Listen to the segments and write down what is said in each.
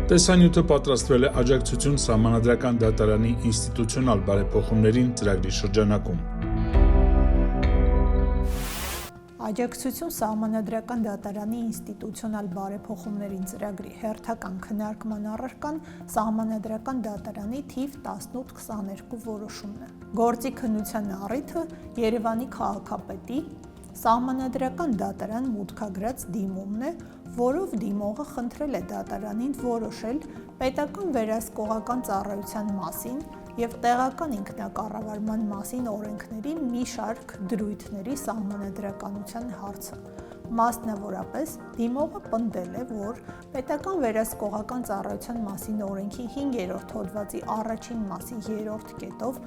Տեսանյութը պատրաստվել է աջակցություն Սահմանադրական դատարանի ինստիտուցիոնալ բարեփոխումներին ծրագրի շրջանակում։ Աջակցություն Սահմանադրական դատարանի ինստիտուցիոնալ բարեփոխումներին ծրագրի հերթական քննարկման առարկան Սահմանադրական դատարանի թիվ 1822 որոշումն է։ Գործի քննության առիթը Երևանի քաղաքապետի Սահմանադրական դատարան մուտքագրած դիմումն է, որով դիմողը խնդրել է դատարանին որոշել պետական վերահսկողական ծառայության մասին և տեղական ինքնակառավարման մասին օրենքների մի շարք դրույթների սահմանադրականության հարցը։ Մասնավորապես, դիմողը պնդել է, որ պետական վերահսկողական ծառայության մասին օրենքի 5-րդ հոդվածի առաջին մասի 3-րդ կետով,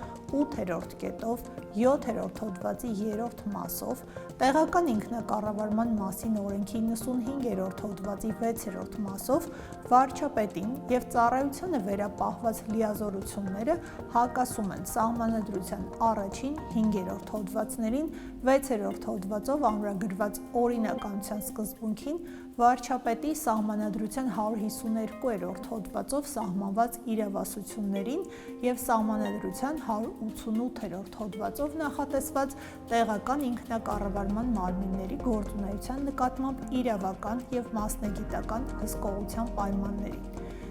8-րդ կետով, 7-րդ հոդվածի 3-րդ մասով, տեղական ինքնակառավարման մասին օրենքի 95-րդ հոդվածի 6-րդ մասով վարչապետին և ծառայությանը վերապահված լիազորությունները հակասում են Սահմանադրության առաջին 5-րդ հոդվածներին, 6-րդ հոդվածով ամրագրված օրինականության սկզբունքին, վարչապետի Սահմանադրության 152-րդ հոդվածով սահմանված իրավասություններին և Սահմանադրության 188-րդ հոդվածով նախատեսված տեղական ինքնակառավարման մարմինների գործունեության նկատմամբ իրավական և մասնագիտական հսկողության պայմաններին։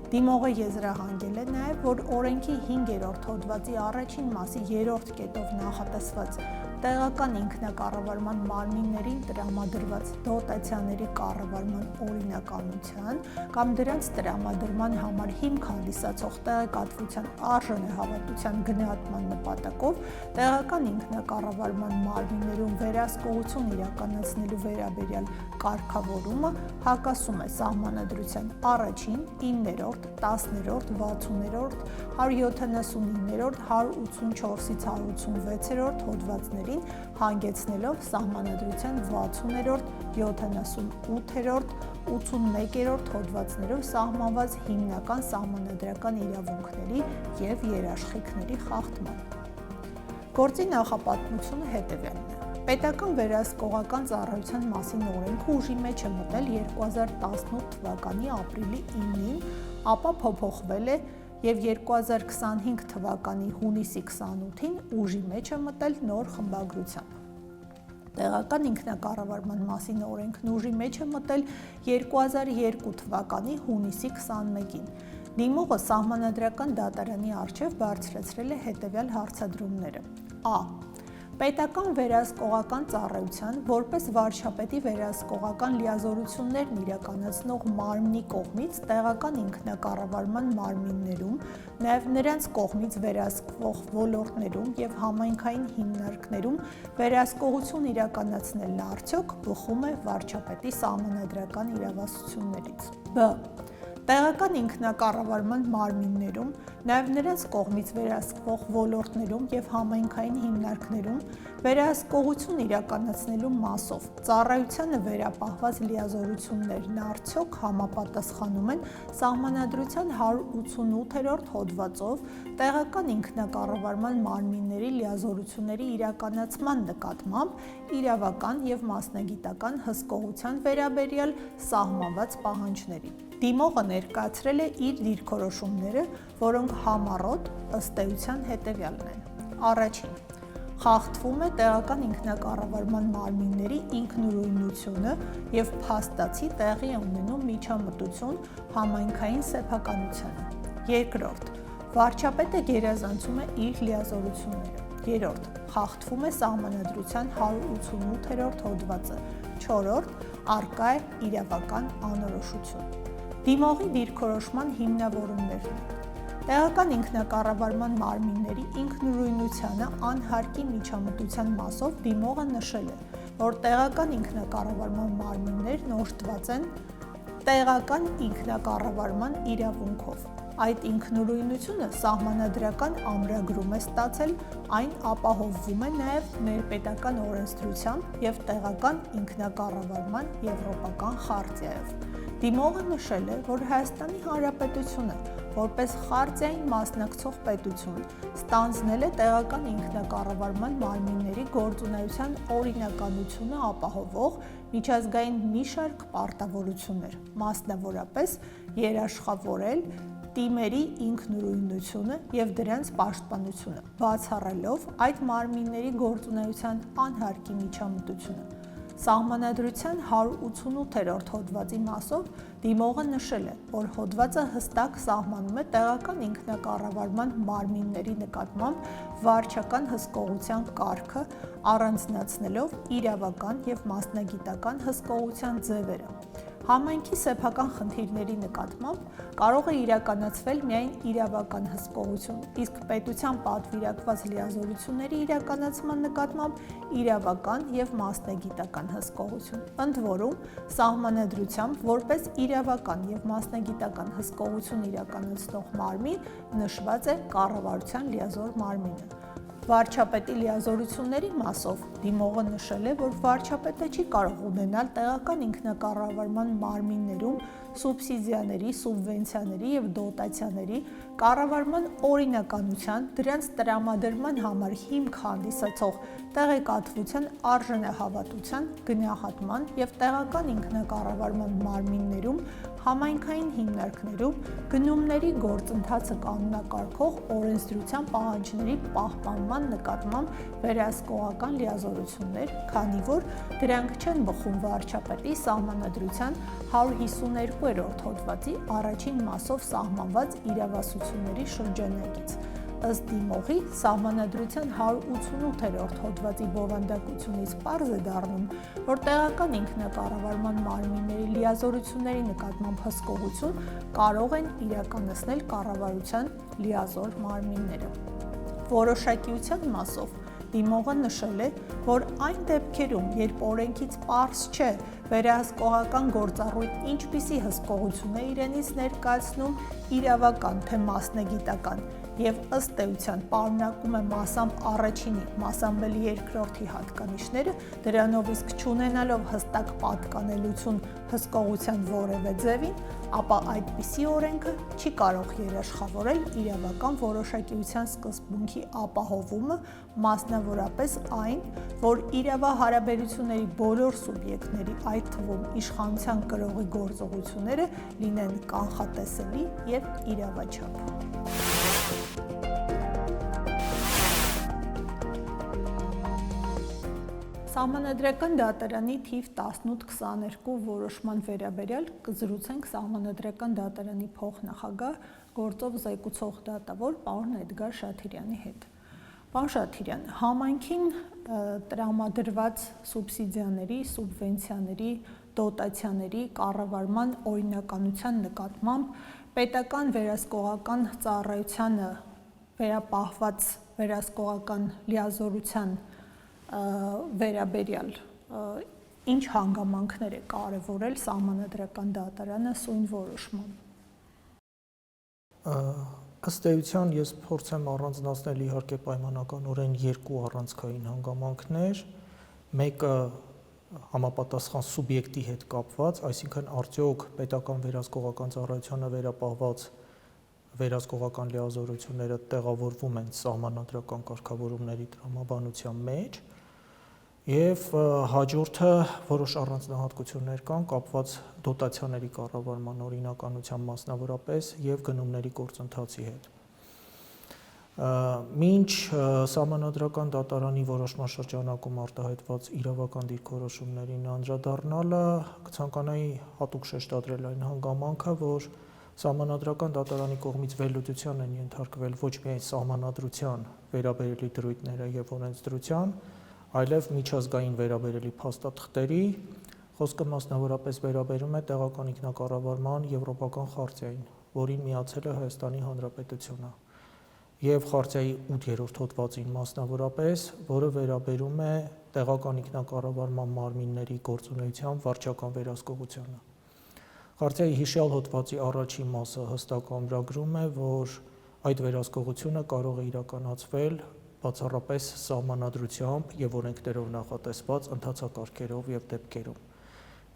Դիմողը եզրահանգել է նաև, որ օրենքի 5-րդ հոդվածի առաջին մասի 3-րդ կետով նախատեսված տեղական ինքնակառավարման մարմիններին տրամադրված դոտացիաների կառավարման օրինականության կամ դրանց տրամադրման համար հիմք հանդիսացող տեղեկատվության արժանահավատության գնահատման նպատակով տեղական ինքնակառավարման մարմիններում վերահսկողություն իրականացնելու վերաբերյալ կարգավորումը հակասում է Սահմանադրության առաջին, 9-րդ, 10-րդ, 60-րդ, 179-րդ, 184-ից 186-րդ հոդվածներին, հանգեցնելով Սահմանադրության 60-րդ, 78-րդ, 81-րդ հոդվածներով սահմանված հիմնական սահմանադրական իրավունքների և երաշխիքների խախտման։ Գործի նախապատմությունը հետևյալն է։ Պետական վերահսկողական ծառայության մասին օրենքը ուժի մեջ է մտել 2018 թվականի ապրիլի 9-ին, ապա փոփոխվել է և 2025 թվականի հունիսի 28-ին ուժի մեջ է մտել նոր խմբագրությամբ։ Տեղական ինքնակառավարման մասին օրենքն ուժի մեջ է մտել 2002 թվականի հունիսի 21-ին։ Դիմողը Սահմանադրական դատարանի առջև բարձրացրել է հետևյալ հարցադրումները. Ա. Պետական վերահսկողական ծառայության որպես վարչապետի վերահսկողական լիազորություններն իրականացնող մարմնի կողմից տեղական ինքնակառավարման մարմիններում, նաև նրանց կողմից վերահսկվող ոլորտներում և համայնքային հիմնարկներում վերահսկողություն իրականացնելն արդյոք բխում է վարչապետի սահմանադրական իրավասություններից։ Բ. Տեղական ինքնակառավարման մարմիններում, նաև նրանց կողմից վերահսկվող ոլորտներում և համայնքային հիմնարկներում վերահսկողություն իրականացնելու մասով ծառայությանը վերապահված լիազորություններն արդյոք համապատասխանում են Սահմանադրության 188-րդ հոդվածով տեղական ինքնակառավարման մարմինների լիազորությունների իրականացման նկատմամբ իրավական և մասնագիտական հսկողության վերաբերյալ սահմանված պահանջներին։ Դիմողը ներկայացրել է իր դիրքորոշումները, որոնք համառոտ ըստ էության հետևյալն են. Առաջին. խախտվում է տեղական ինքնակառավարման մարմինների ինքնուրույնությունը և փաստացի տեղի ունենում միջամտություն համայնքային սեփականությանը։ Երկրորդ. վարչապետը գերազանցում է իր լիազորությունները։ Երրորդ. խախտվում է Սահմանադրության 188-րդ հոդվածը։ Չորրորդ. առկա է իրավական անորոշություն։ Դիմողի դիրքորոշման հիմնավորումներն են։ Տեղական ինքնակառավարման մարմինների ինքնուրույնությանը անհարկի միջամտության մասով դիմողը նշել է, որ տեղական ինքնակառավարման մարմիններն օժտված են տեղական ինքնակառավարման իրավունքով։ Այդ ինքնուրույնությունը սահմանադրական ամրագրում է ստացել, այն ապահովվում է նաև ներպետական օրենսդրությամբ և տեղական ինքնակառավարման եվրոպական խարտիայով։ Դիմողը նշել է, որ Հայաստանի Հանրապետությունը որպես խարտիային մասնակցող պետություն ստանձնել է տեղական ինքնակառավարման մարմինների գործունեության օրինականությունը ապահովող միջազգային մի շարք պարտավորություններ, մասնավորապես երաշխավորել տիմերի ինքնուրույնությունը եւ դրանց պաշտպանությունը, բացառելով այդ մարմինների գործունեության անհարկի միջամտությունը։ Սահմանադրության 188-րդ հոդվածի մասով դիմողը նշել է, որ հոդվածը հստակ սահմանում է տեղական ինքնակառավարման մարմինների նկատմամբ վարչական հսկողության կարգը, առանձնացնելով իրավական եւ մասնագիտական հսկողության ձևերը։ Համայնքի սեփական խնդիրների նկատմամբ կարող է իրականացվել միայն իրավական հսկողություն, իսկ պետության պատվիրակված լիազորությունների իրականացման նկատմամբ իրավական եւ մասնագիտական հսկողություն։ Ընդ որում, սահմանադրությամբ որպես իրավական եւ մասնագիտական հսկողություն իրականացնող մարմին նշված է կառավարության լիազոր մարմինը։ Վարչապետի լիազորությունների մասով դիմողը նշել է, որ վարչապետը չի կարող ունենալ տեղական ինքնակառավարման մարմիններում սուբսիդիաների, սուբվենցիաների եւ դոտացիաների կառավարման օրինականության, դրանց տրամադրման համար հիմք հանդիսացող տեղեկատվության արժանահավատության, գնահատման եւ տեղական ինքնակառավարման մարմիններում համայնքային հիմնարկներում գնումների գործընթացը կանոնակարգող օրենսդրության պահանջների պահպանման նկատմամբ վերահսկողական լիազորություններ, քանի որ դրանք չեն բխում վարչապետի սահմանադրության 152-րդ հոդվածի առաջին մասով սահմանված իրավասությունների շրջանակից։ Ըստ դիմողի, սահմանադրության 188-րդ հոդվածի բովանդակությունից պարզ է դառնում, որ տեղական ինքնակառավարման մարմինների լիազորությունների նկատմամբ հսկողություն կարող են իրականացնել կառավարության լիազոր մարմինները։ Որոշակիության մասով դիմողը նշել է, որ այն դեպքերում, երբ օրենքից պարզ չէ վերահսկողական գործառույթ ինչպիսի հսկողություն է իրենից ներկայացնում իրավական թե մասնագիտական եւ ըստ էության պարունակում է մասամբ առաջինի, մասամբ էլ երկրորդի հատկանիշները, դրանով իսկ չունենալով հստակ պատկանելություն հսկողության որևէ ձևին, ապա այդպիսի օրենքը չի կարող երաշխավորել իրավական որոշակիության սկզբունքի ապահովումը, մասնավորապես այն, որ իրավահարաբերությունների բոլոր սուբյեկտների, այդ թվում իշխանության կրողի գործողությունները լինեն կանխատեսելի եւ իրավաչափ։ Սահմանադրական դատարանի թիվ 1822 որոշման վերաբերյալ կզրուցենք Սահմանադրական դատարանի փոխնախագահ գործով զեկուցող դատավոր պարոն Էդգար Շաթիրյանի հետ։ Պարոն Շաթիրյան, համայնքին տրամադրված սուբսիդիաների, սուբվենցիաների, դոտացիաների կառավարման օրինականության նկատմամբ պետական վերահսկողական ծառայությանը վերապահված վերահսկողական լիազորության վերաբերյալ ինչ հանգամանքներ է կարևորել Սահմանադրական դատարանը սույն որոշմամբ։ Ըստ էության ես փորձեմ առանձնացնել իհարկե պայմանականորեն երկու առանցքային հանգամանքներ, մեկը համապատասխան սուբյեկտի հետ կապված, այսինքն արդյոք պետական վերահսկողական ծառայությանը վերապահված վերահսկողական լիազորությունները տեղավորվում են սահմանադրական կարգավորումների տրամաբանության մեջ, եւ հաջորդը որոշ առանձնահատկություններ կան կապված դոտացիաների կառավարման օրինականության մասնավորապես եւ գնումների գործընթացի հետ։ Մինչ Սահմանադրական դատարանի որոշման շրջանակում արտահայտված իրավական դիրքորոշումներին անդրադառնալը կցանկանայի հատուկ շեշտադրել այն հանգամանքը, որ Սահմանադրական դատարանի կողմից վերլուծության են ենթարկվել ոչ միայն սահմանադրության վերաբերելի դրույթները եւ օրենսդրության, այլև միջազգային վերաբերելի փաստաթղթերի, խոսքը մասնավորապես վերաբերում է տեղական ինքնակառավարման եվրոպական խարտիային, որին միացել է Հայաստանի Հանրապետությունը, եւ խարտիայի 8-րդ հոդվածին մասնավորապես, որը վերաբերում է տեղական ինքնակառավարման մարմինների գործունեության վարչական վերահսկողությանը։ Խարտիայի հիշյալ հոդվածի առաջին մասը հստակ ամրագրում է, որ այդ վերահսկողությունը կարող է իրականացվել բացառապես սահմանադրությամբ եւ օրենքներով նախատեսված ընթացակարգերով եւ դեպքերում։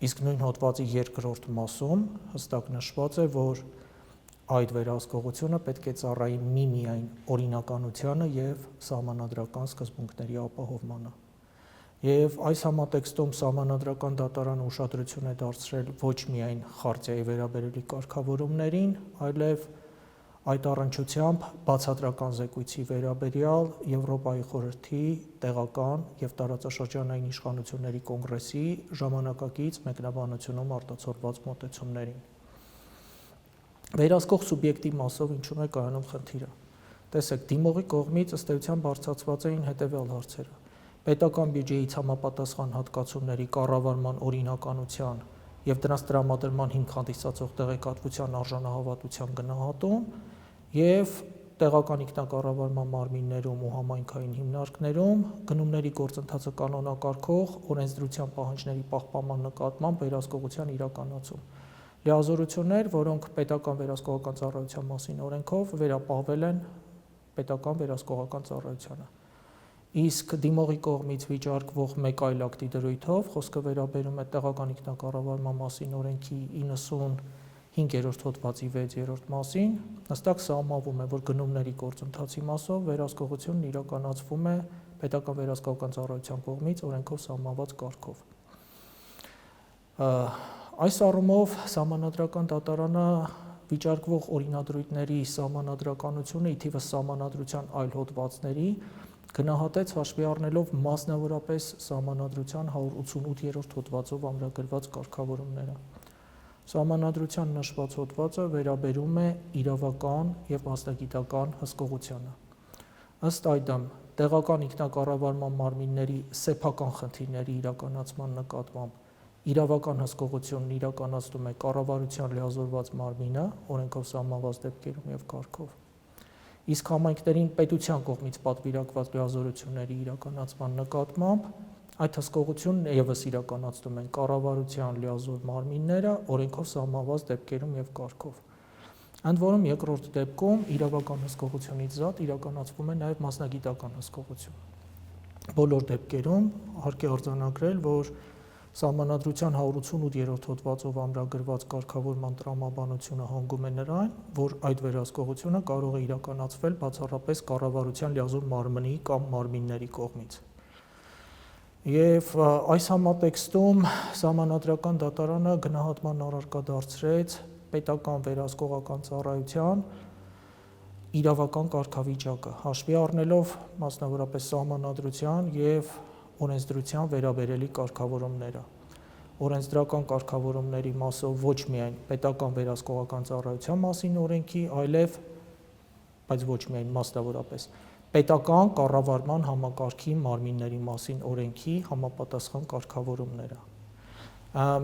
Իսկ նույն հոդվածի երկրորդ մասում հստակ նշված է, որ այդ վերահսկողությունը պետք է ծառայի միմիայն օրինականությանը եւ սահմանադրական սկզբունքների ապահովմանը։ Եվ այս համատեքստում սահմանադրական դատարանը ուշադրություն է դարձրել ոչ միայն խարտիայի վերաբերելի կարգավորումներին, այլև այդ առնչությամբ բացատրական զեկույցի վերաբերյալ Եվրոպայի խորհրդի տեղական եւ տարածաշրջանային իշխանությունների կոնգրեսի ժամանակակից մեկնաբանությունում արտացոլված մոտեցումներին։ Վերահսկող սուբյեկտի մասով ինչու՞մ է կայանում խնդիրը։ Տեսեք, դիմողի կողմից ըստ էության բարձրացված էին հետեւյալ հարցերը. պետական բյուջեից համապատասխան հատկացումների կառավարման օրինականության եւ դրանց տրամադրման հիմք հանդիսացող տեղեկատվության արժանահավատության գնահատում եւ տեղական ինքնակառավարման մարմիններում ու համայնքային հիմնարկներում գնումների գործընթացը կանոնակարգող օրենսդրության պահանջների պահպանման նկատմամբ վերահսկողության իրականացում։ Լիազորություններ, որոնք պետական վերահսկողական ծառայության մասին օրենքով վերապահվել են պետական վերահսկողական ծառայությանը։ Իսկ դիմողի կողմից վիճարկվող մեկ այլ ակտի դրույթով խոսքը վերաբերում է տեղական ինքնակառավարման մասին օրենքի 95-րդ հոդվածի 6-րդ մասին, հստակ սահմանվում է, որ գնումների գործընթացի մասով վերահսկողությունն իրականացվում է պետական վերահսկողական ծառայության կողմից օրենքով սահմանված կարգով։ Այս առումով սահմանադրական դատարանը վիճարկվող օրինադրույթների սահմանադրականությունը ի թիվս սահմանադրության այլ հոդվածների գնահատեց հաշվի առնելով մասնավորապես սահմանադրության 188-րդ հոդվածով ամրագրված կարգավորումները։ Սահմանադրության նշված հոդվածը վերաբերում է իրավական եւ մասնագիտական հսկողությանը։ Ըստ այդմ, տեղական ինքնակառավարման մարմինների սեփական խնդիրների իրականացման նկատմամբ իրավական հսկողությունն իրականացնում է կառավարության լիազորված մարմինը օրենքով սահմանված դեպքերում եւ կարգով։ Իսկ համայնքներին պետության կողմից պատվիրակված լիազորությունների իրականացման նկատմամբ այդ հսկողությունն եւս իրականացնում են կառավարության լիազոր մարմինները օրենքով սահմանված դեպքերում եւ կարգով։ Ընդ որում երկրորդ դեպքում իրավական հսկողությունից զատ իրականացվում է նաեւ մասնագիտական հսկողություն։ Բոլոր դեպքերում հարկ է արձանագրել, որ Սահմանադրության 188-րդ հոդվածով ամրագրված կարգավորման տրամաբանությունը հանգում է նրան, որ այդ վերահսկողությունը կարող է իրականացվել բացառապես կառավարության լիազոր մարմնի կամ մարմինների կողմից։ Եվ այս համատեքստում Սահմանադրական դատարանը գնահատման առարկա դարձրեց պետական վերահսկողական ծառայության իրավական կարգավիճակը, հաշվի առնելով մասնավորապես Սահմանադրության եւ օրենսդրության վերաբերելի կարգավորումները։ Օրենսդրական կարգավորումների մասով ոչ միայն պետական վերահսկողական ծառայության մասին օրենքի, այլև, բայց ոչ միայն մասնավորապես պետական կառավարման համակարգի մարմինների մասին օրենքի համապատասխան կարգավորումները։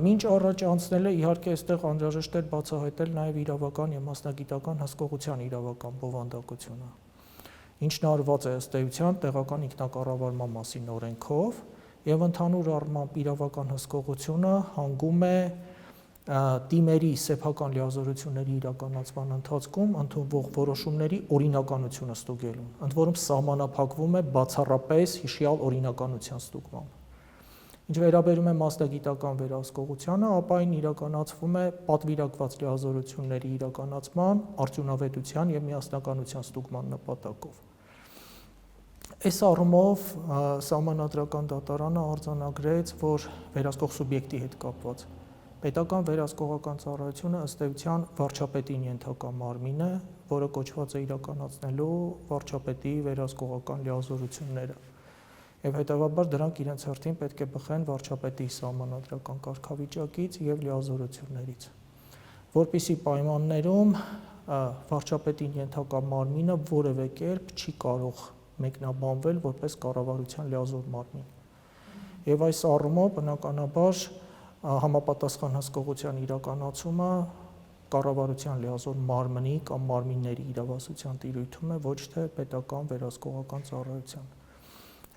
Մինչ առաջ անցնելը իհարկե այստեղ անհրաժեշտ էր բացահայտել նաև իրավական եւ մասնագիտական հսկողության իրավական բովանդակությունը, ինչն արված է ըստ էության տեղական ինքնակառավարման մասին օրենքով եւ ընդհանուր առմամբ իրավական հսկողությունը հանգում է տիմերի սեփական լիազորությունների իրականացման ընթացքում ընդունվող որոշումների օրինականությունը ստուգելուն, ընդ որում սահմանափակվում է բացառապես հիշյալ օրինականության ստուգմամբ։ Ինչ վերաբերում է մասնագիտական վերահսկողությանը, ապա այն իրականացվում է պատվիրակված լիազորությունների իրականացման, արդյունավետության եւ միասնականության ստուգման նպատակով։ Այս առումով Սահմանադրական դատարանը արձանագրեց, որ վերահսկող սուբյեկտի հետ կապված պետական վերահսկողական ծառայությունը ըստ էության վարչապետին ենթակա մարմին է, որը կոչված է իրականացնելու վարչապետի վերահսկողական լիազորությունները, եւ հետեւաբար դրանք իրենց հերթին պետք է բխեն վարչապետի սահմանադրական կարգավիճակից եւ լիազորություններից, որպիսի պայմաններում վարչապետին ենթակա մարմինը որևէ կերպ չի կարող մեկնաբանվել որպես կառավարության լիազոր մարմին։ Եվ այս առումով բնականաբար համապատասխան հսկողության իրականացումը կառավարության լիազոր մարմնի կամ մարմինների իրավասության տիրույթում է, ոչ թե պետական վերահսկողական ծառայության։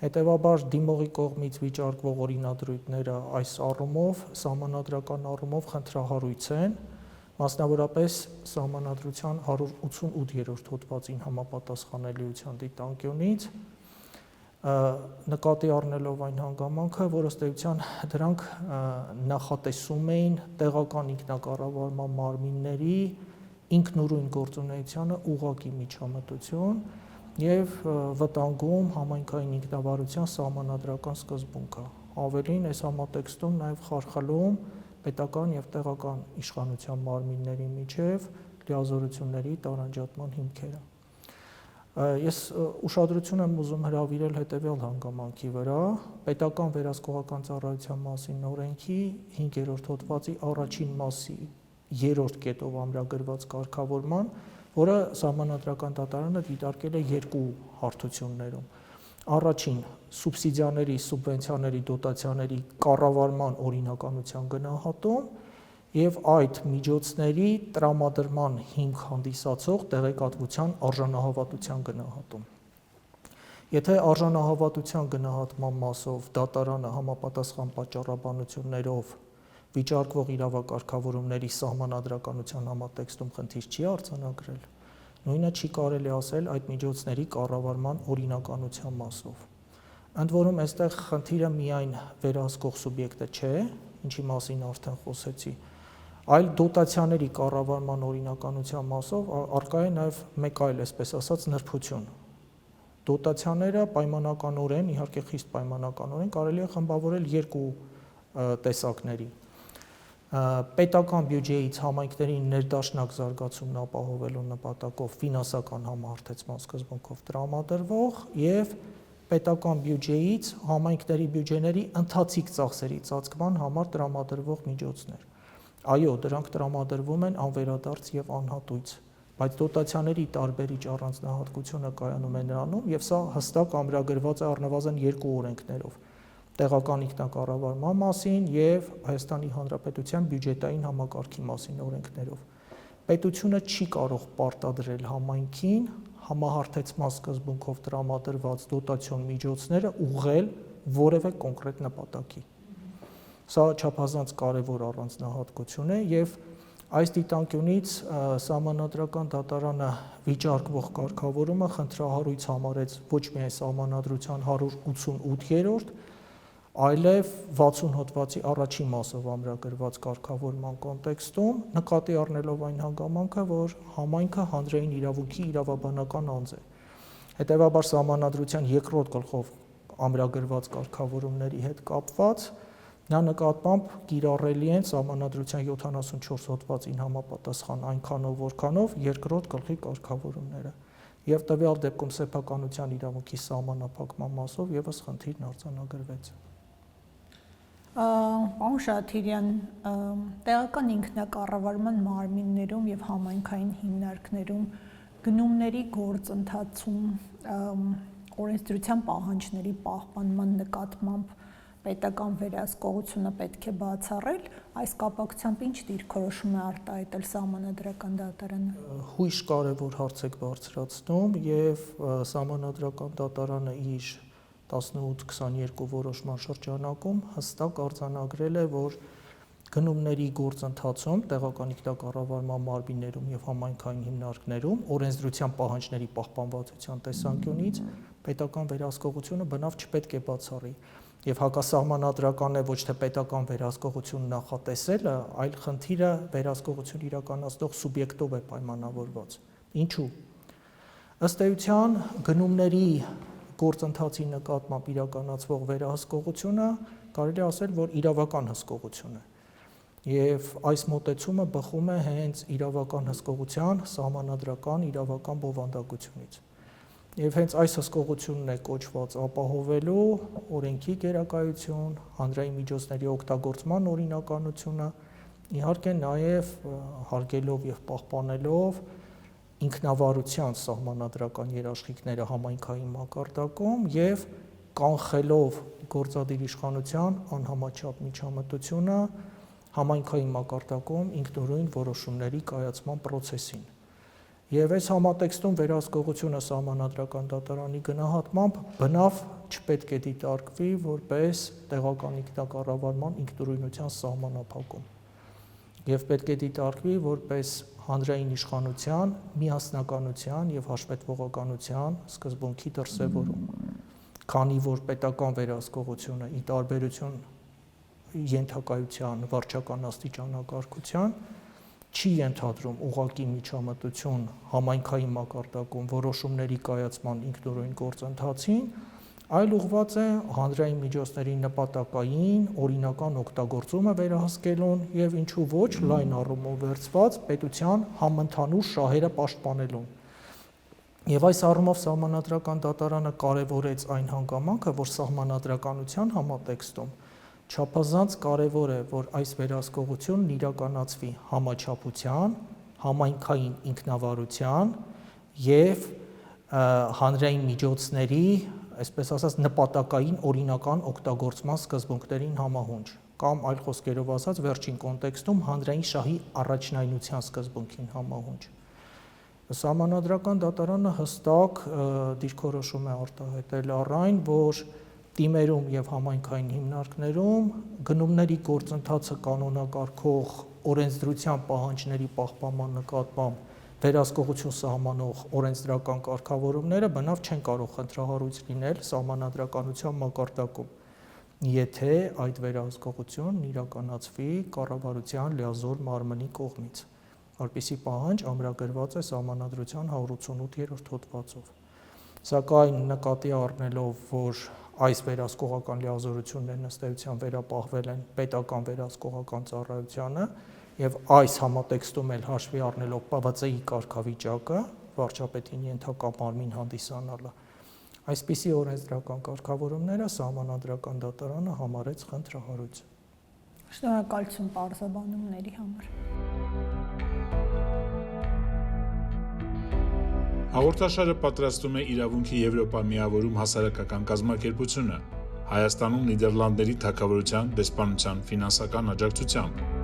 Հետևաբար դիմողի կողմից վիճարկվող օրինադրույթները այս առումով սահմանադրական առումով խնդրահարույց են, մասնավորապես Սահմանադրության 188-րդ հոդվածին համապատասխանելիության դիտանկյունից, նկատի առնելով այն հանգամանքը, որ ըստ էության դրանք նախատեսում էին տեղական ինքնակառավարման մարմինների ինքնուրույն գործունեությանը ուղղակի միջամտություն եւ վտանգում համայնքային ինքնավարության սահմանադրական սկզբունքը։ Ավելին, այս համատեքստում նաեւ խարխլում պետական եւ տեղական իշխանության մարմինների միջև լիազորությունների տարանջատման հիմքերը։ Ես ուշադրություն եմ ուզում հրավիրել հետևյալ հանգամանքի վրա. պետական վերահսկողական ծառայության մասին օրենքի 5-րդ հոդվածի առաջին մասի 3-րդ կետով ամրագրված կարգավորման, որը Սահմանադրական դատարանը դիտարկել է երկու հարթություններում։ Առաջին, սուբսիդիաների, սուբվենցիաների, դոտացիաների կառավարման օրինականության գնահատում եւ այդ միջոցների տրամադրման հիմք հանդիսացող տեղեկատվության արժանահավատության գնահատում։ Եթե արժանահավատության գնահատման մասով դատարանը համապատասխան պատճառաբանություններով վիճարկվող իրավակարգավորումների սահմանադրականության համատեքստում խնդիր չի արձանագրել, նույնը չի կարելի ասել այդ միջոցների կառավարման օրինականության մասով։ Ընդ որում, այստեղ խնդիրը միայն վերահսկող սուբյեկտը չէ, ինչի մասին արդեն խոսեցի, այլ դոտացիաների կառավարման օրինականության մասով առկա է նաև մեկ այլ, այսպես ասած, նրբություն։ Դոտացիաները պայմանականորեն, իհարկե խիստ պայմանականորեն կարելի է խմբավորել երկու տեսակների։ Պետական բյուջեից համայնքներին ներդաշնակ զարգացումն ապահովելու նպատակով ֆինանսական համահարթեցման սկզբունքով տրամադրվող եւ պետական բյուջեից համայնքների բյուջեների ընթացիկ ծախսերի ծածկման համար տրամադրվող միջոցներ։ Այո, դրանք տրամադրվում են անվերադարձ եւ անհատույց, բայց դոտացիաների տարբերիչ առանձնահատկությունը կայանում է նրանում, եւ սա հստակ ամրագրված է առնվազն երկու օրենքներով՝ տեղական ինքնակառավարման մասին եւ Հայաստանի Հանրապետության բյուջետային համակարգի մասին օրենքներով։ Պետությունը չի կարող պարտադրել համայնքին համահարթեցման սկզբունքով տրամադրված դոտացիոն միջոցները ուղղել որևէ կոնկրետ նպատակի։ Սա չափազանց կարևոր առանձնահատկություն է եւ այս դիտանկյունից Սահմանադրական դատարանը վիճարկվող կարգավորումը խնդրահարույց համարեց ոչ միայն Սահմանադրության 188-րդ, այլև 60 հոդվածի առաջին մասով ամրագրված կարգավորման կոնտեքստում, նկատի առնելով այն հանգամանքը, որ համայնքը հանրային իրավունքի իրավաբանական անձ է։ Հետևաբար Սահմանադրության 2-րդ գլխով ամրագրված կարգավորումների հետ կապված նա նկատմամբ կիրառելի են Սահմանադրության 74 հոդվածին համապատասխան այնքանով, որքանով 2-րդ գլխի կարգավորումները, եւ տվյալ դեպքում սեփականության իրավունքի սահմանափակման մասով եւս խնդիրն արձանագրվեց։ Պարոն Շաթիրյան, տեղական ինքնակառավարման մարմիններում եւ համայնքային հիմնարկներում գնումների գործընթացում օրենսդրության պահանջների պահպանման նկատմամբ պետական վերահսկողությունը պետք է բացառել, այս կապակցությամբ ինչ դիրքորոշում է արտահայտել Սահմանադրական դատարանը։ Հույժ կարևոր հարց եք բարձրացնում եւ Սահմանադրական դատարանը իր 18-22 որոշման շրջանակում հստակ արձանագրել է, որ գնումների գործընթացում տեղական ինքնակառավարման մարմիններում եւ համայնքային հիմնարկներում օրենսդրության պահանջների պահպանվածության տեսանկյունից պետական վերահսկողությունը բնավ չպետք է բացառի։ Եվ հակասահմանադրական է ոչ թե պետական վերահսկողություն նախատեսելը, այլ խնդիրը վերահսկողություն իրականացնող սուբյեկտով է պայմանավորված։ Ինչու՞։ Ըստ էության գնումների գործընթացի նկատմամբ իրականացվող վերահսկողությունը կարելի ասել, որ իրավական հսկողություն է։ Եվ այս մոտեցումը բխում է հենց իրավական հսկողության սահմանադրական իրավական բովանդակությունից։ Եվ հենց այս հսկողությունն է կոչված ապահովելու օրենքի գերակայություն, հանրային միջոցների օգտագործման օրինականությունը, իհարկե նաև հարգելով եւ պահպանելով ինքնավարության սահմանադրական երաշխիքները համայնքային մակարդակում եւ կանխելով գործադիր իշխանության անհամաչափ միջամտությունը համայնքային մակարդակում ինքնուրույն որոշումների կայացման process-ին։ Եվ այս համատեքստում վերահսկողությունը Սահմանադրական դատարանի գնահատմամբ բնավ չպետք է դիտարկվի որպես տեղական ինքնակառավարման ինքնուրույնության սահմանափակում եւ պետք է դիտարկվի որպես հանրային իշխանության միասնականության եւ հաշվետվողականության սկզբունքի դրսեւորում։ քանի որ պետական վերահսկողությունը ի տարբերություն ենթակայության վարչական աստիճանակարգության չի ենթադրում ուղղակի միջամտություն համայնքային մակարդակում որոշումների կայացման ինքնուրույն գործընթացին, այլ ուղղված է հանրային միջոցների նպատակային օրինական օգտագործումը վերահսկելուն եւ ինչու ոչ լայն առումով վերծված պետության համընդհանուր շահերը պաշտպանելուն։ Եվ այս առումով Սահմանադրական դատարանը կարևորեց այն հանգամանքը, որ Սահմանադրականության համատեքստում չափազանց կարևոր է, որ այս վերահսկողությունն իրականացվի համաչափության, համայնքային ինքնավարության եւ հանրային միջոցների, այսպես ասած, նպատակային օրինական օգտագործման սկզբունքներին համահունչ, կամ այլ խոսքերով ասած, վերջին կոնտեքստում հանրային շահի առաջնայնության սկզբունքին համահունչ։ Սահմանադրական դատարանը հստակ դիրքորոշում է արտահայտել առ այն, որ տիմերում եւ համայնքային հիմնարկներում գնումների գործընթացը կանոնակարգող օրենսդրության պահանջների պահպանման նկատմամբ վերահսկողություն սահմանող օրենսդրական կարգավորումները բնավ չեն կարող խնդրահարույց լինել Սահմանադրականության մակարդակում, եթե այդ վերահսկողությունն իրականացվի կառավարության լիազոր մարմնի կողմից, որպիսի պահանջ ամրագրված է Սահմանադրության 188-րդ հոդվածով։ Սակայն նկատի առնելով, որ այս վերահսկողական լիազորություններն ըստ էության վերապահվել են պետական վերահսկողական ծառայությանը եւ այս համատեքստում էլ հաշվի առնելով ՊՎԾ-ի կարգավիճակը, վարչապետին ենթակա մարմին հանդիսանալը, այսպիսի օրենսդրական կարգավորումները Սահմանադրական դատարանը համարեց խնդրահարույց։ Շնորհակալություն պարզաբանումների համար։ Հաղորդաշարը պատրաստում է Իրավունքի Եվրոպա միավորում հասարակական կազմակերպությունը, Հայաստանում Նիդերլանդների թագավորության դեսպանության ֆինանսական աջակցությամբ։